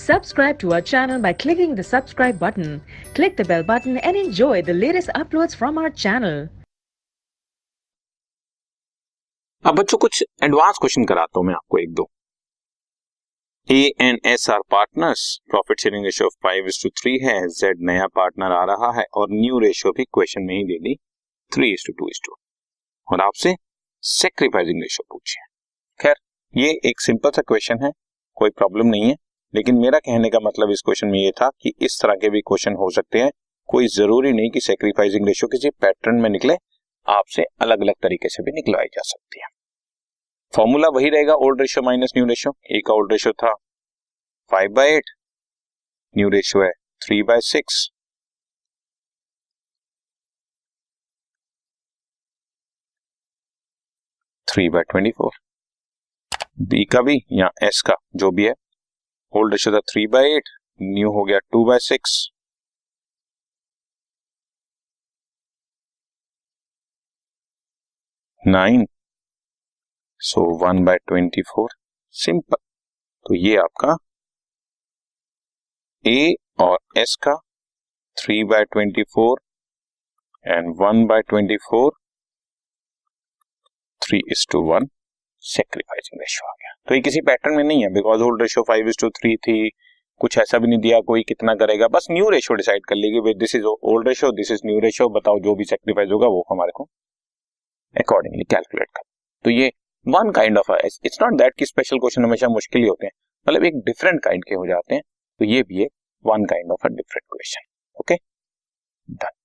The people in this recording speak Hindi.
Subscribe to our channel by clicking the subscribe button. Click the bell button and enjoy the latest uploads from our channel. अब बच्चों कुछ एडवांस क्वेश्चन कराता हूं मैं आपको एक दो। A and S R partners, profit sharing ratio 5:3 है, जेड नया पार्टनर आ रहा है और न्यू रेशियो भी क्वेश्चन में ही दे दी 3:2 और आपसे सैक्रिफाइसिंग रेशियो पूछे। खैर ये एक सिंपल सा क्वेश्चन है, कोई प्रॉब्लम नहीं है, लेकिन मेरा कहने का मतलब इस क्वेश्चन में ये था कि इस तरह के भी क्वेश्चन हो सकते हैं। कोई जरूरी नहीं कि सैक्रिफाइसिंग रेशियो किसी पैटर्न में निकले, आपसे अलग अलग तरीके से भी निकलवाई जा सकती है। फॉर्मूला वही रहेगा, old ratio minus new ratio. A का ओल्ड रेशियो था 5/8, न्यू रेशियो है 3/6। बी का भी या एस का जो भी है, ओल्ड रेशियो था 3/8, न्यू हो गया 2/6। सो 1/24 सिंपल। तो ये आपका ए और एस का 3/24 एंड 1/24 3:1 सैक्रिफाइसिंग रेशियो आ गया। तो ये किसी पैटर्न में नहीं है, बिकॉज ओल्ड रेशियो 5:3 थी, कुछ ऐसा भी नहीं दिया कोई कितना करेगा, बस न्यू रेशियो डिसाइड कर लेगी, this is old ratio, this is new ratio, बताओ जो भी सैक्रिफाइस होगा वो हमारे को अकॉर्डिंगली कैलकुलेट कर। तो ये one kind of, it's not that कि स्पेशल क्वेश्चन हमेशा मुश्किल ही होते हैं, मतलब एक डिफरेंट काइंड के हो जाते हैं। तो ये भी एक one kind of a different question. Okay, done.